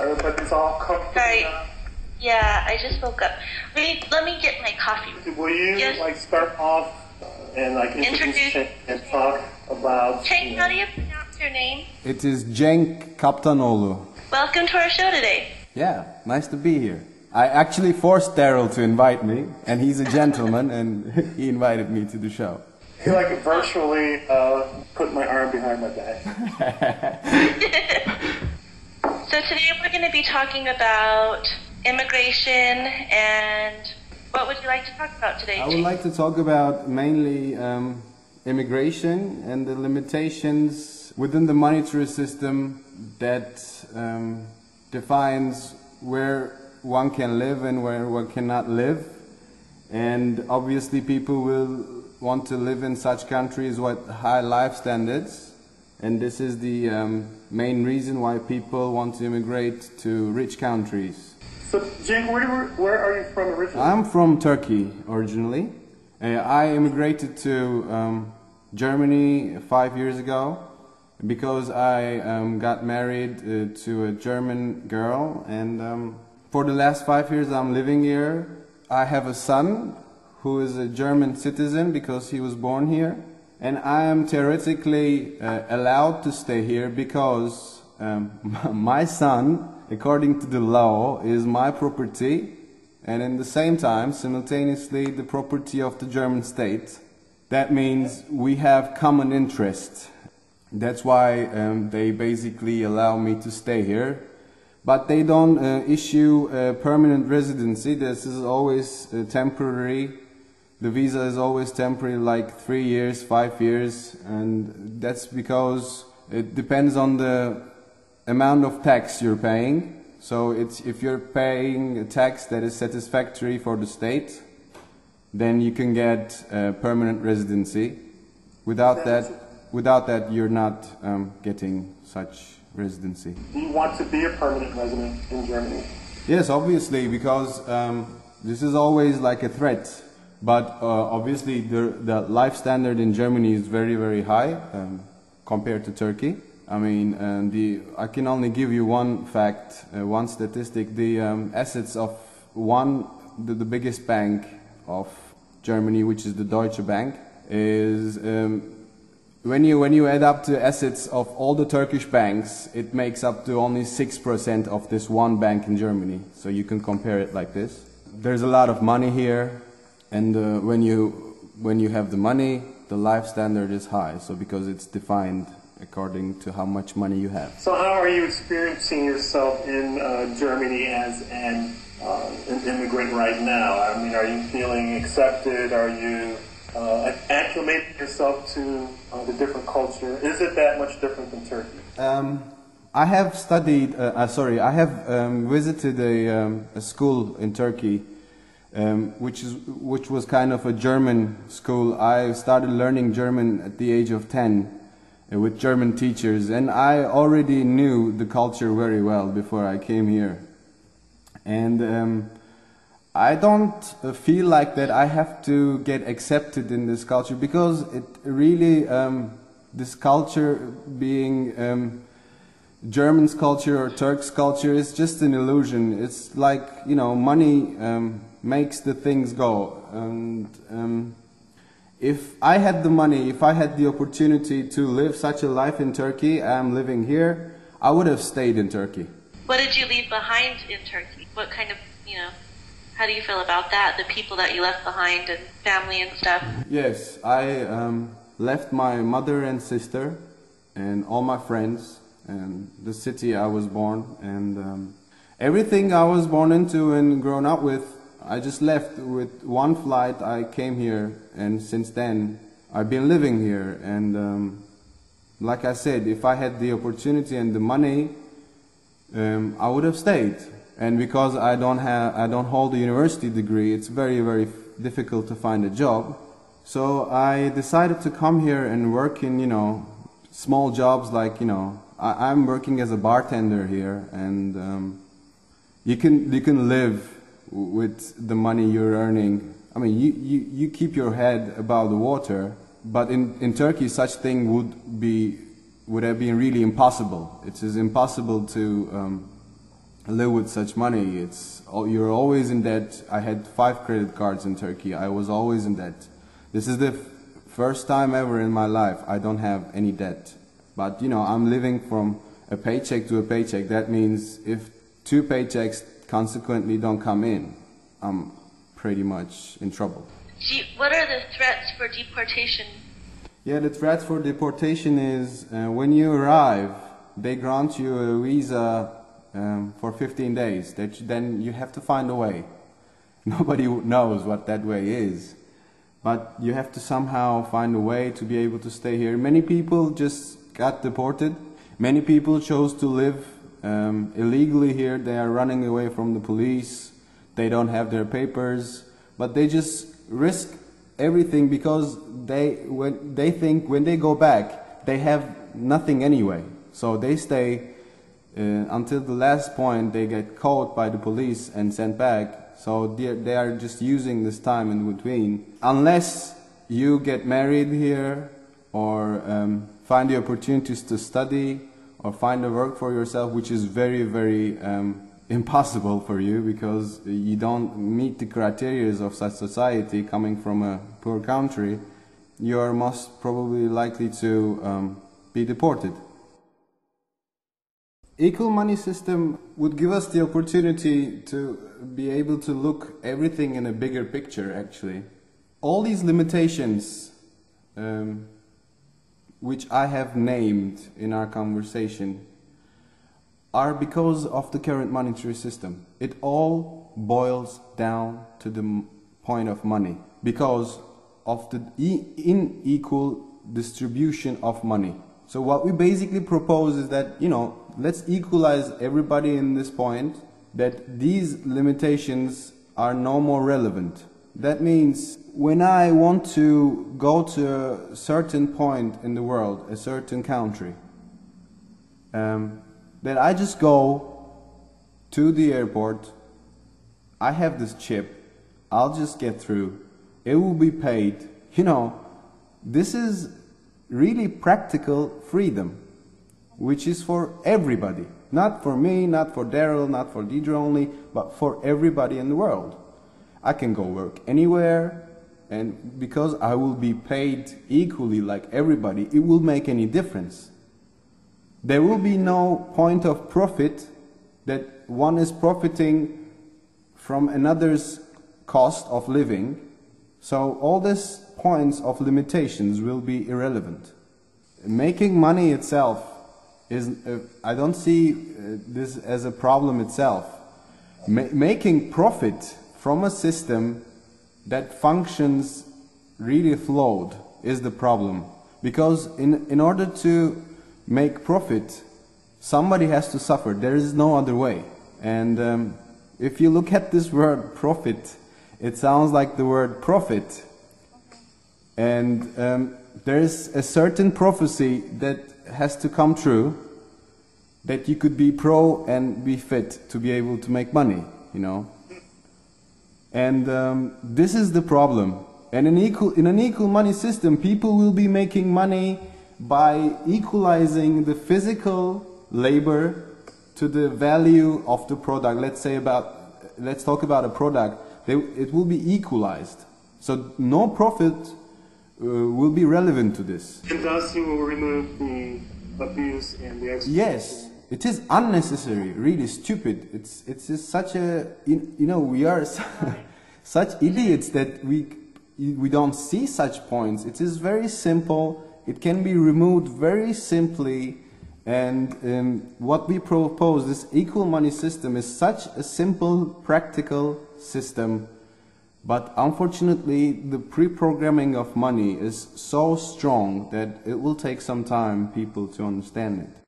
Everybody's all comfortable. Sorry. Yeah, I just woke up. Wait, let me get my coffee. Will you start off and introduce and talk about? Cenk, how do you pronounce your name? It is Cenk Kaptanoglu. Welcome to our show today. Yeah, nice to be here. I actually forced Daryl to invite me, and he's a gentleman, and he invited me to the show. He virtually put my arm behind my back. So today we're going to be talking about immigration, and what would you like to talk about today? I would like to talk about mainly immigration and the limitations within the monetary system that defines where one can live and where one cannot live. And obviously people will want to live in such countries with high life standards. And this is the main reason why people want to immigrate to rich countries. So, Cenk, where are you from originally? I'm from Turkey originally. I immigrated to Germany 5 years ago because I got married to a German girl, and for the last 5 years I'm living here. I have a son who is a German citizen because he was born here, and I am theoretically allowed to stay here because my son, according to the law, is my property, and in the same time simultaneously the property of the German state. That means we have common interests. That's why they basically allow me to stay here. But they don't issue a permanent residency. This is always temporary. The visa is always temporary, like 3 years, 5 years, and that's because it depends on the amount of tax you're paying. So if you're paying a tax that is satisfactory for the state, then you can get a permanent residency. Without that, you're not getting such residency. Do you want to be a permanent resident in Germany? Yes, obviously, because this is always like a threat. But obviously the life standard in Germany is very, very high compared to Turkey. I mean, I can only give you one fact, one statistic. The assets of the biggest bank of Germany, which is the Deutsche Bank, is when you add up the assets of all the Turkish banks, it makes up to only 6% of this one bank in Germany. So you can compare it like this. There's a lot of money here, and when you have the money, the life standard is high. So because it's defined according to how much money you have. So how are you experiencing yourself in Germany as an immigrant right now? I mean, are you feeling accepted? Are you acclimating yourself to the different culture? Is it that much different than Turkey? I have studied, I have visited a school in Turkey, which was kind of a German school. I started learning German at the age of 10 with German teachers, and I already knew the culture very well before I came here. And I don't feel like that I have to get accepted in this culture, because it really, this culture being German's culture or Turk's culture is just an illusion. It's like, you know, money makes the things go. And if I had the money, if I had the opportunity to live such a life in Turkey, I'm living here, I would have stayed in Turkey. What did you leave behind in Turkey? What kind of, how do you feel about that? The people that you left behind and family and stuff? Yes, I left my mother and sister and all my friends and the city I was born, and everything I was born into and grown up with. I just left with one flight. I came here, and since then I've been living here. And like I said, if I had the opportunity and the money, I would have stayed. And because I don't hold a university degree, it's very, very difficult to find a job. So I decided to come here and work in, small jobs, like, I'm working as a bartender here, and you can live with the money you're earning. I mean, you keep your head above the water, but in Turkey such thing would have been really impossible. It is impossible to live with such money. You're always in debt. I had 5 credit cards in Turkey. I was always in debt. This is the first time ever in my life I don't have any debt. But you know, I'm living from a paycheck to a paycheck. That means if 2 paychecks consequently don't come in, I'm pretty much in trouble. What are the threats for deportation? Yeah, the threat for deportation is when you arrive, they grant you a visa for 15 days. Then you have to find a way. Nobody knows what that way is. But you have to somehow find a way to be able to stay here. Many people just got deported. Many people chose to live illegally here. They are running away from the police. They don't have their papers. But they just risk everything because they think when they go back, they have nothing anyway. So they stay until the last point. They get caught by the police and sent back. So they are just using this time in between. Unless you get married here or find the opportunities to study or find a work for yourself, which is very, very impossible for you because you don't meet the criteria of such society coming from a poor country, you are most probably likely to be deported. Equal money system would give us the opportunity to be able to look everything in a bigger picture, actually. All these limitations which I have named in our conversation are because of the current monetary system. It all boils down to the point of money because of the unequal distribution of money. So what we basically propose is that, you know, let's equalize everybody in this point, that these limitations are no more relevant. That means when I want to go to a certain point in the world, a certain country, that I just go to the airport, I have this chip, I'll just get through, it will be paid. You know, this is really practical freedom, which is for everybody. Not for me, not for Daryl, not for Deidre only, but for everybody in the world. I can go work anywhere, and because I will be paid equally like everybody, it will make any difference. There will be no point of profit that one is profiting from another's cost of living. So all these points of limitations will be irrelevant. Making money itself is, I don't see this as a problem itself. Making profit from a system that functions really flawed is the problem. Because in order to make profit, somebody has to suffer. There is no other way. And if you look at this word profit, it sounds like the word profit. And there is a certain prophecy that has to come true, that you could be pro and be fit to be able to make money, you know. And this is the problem. And in an equal money system, people will be making money by equalizing the physical labor to the value of the product. Let's talk about a product. It will be equalized. So no profit will be relevant to this. And thus you will remove the abuse and the exploitation. Yes, it is unnecessary, really stupid. It's just such a, you know, we are such idiots that we don't see such points. It is very simple. It can be removed very simply. And what we propose, this equal money system, is such a simple, practical system. But unfortunately, the pre-programming of money is so strong that it will take some time people to understand it.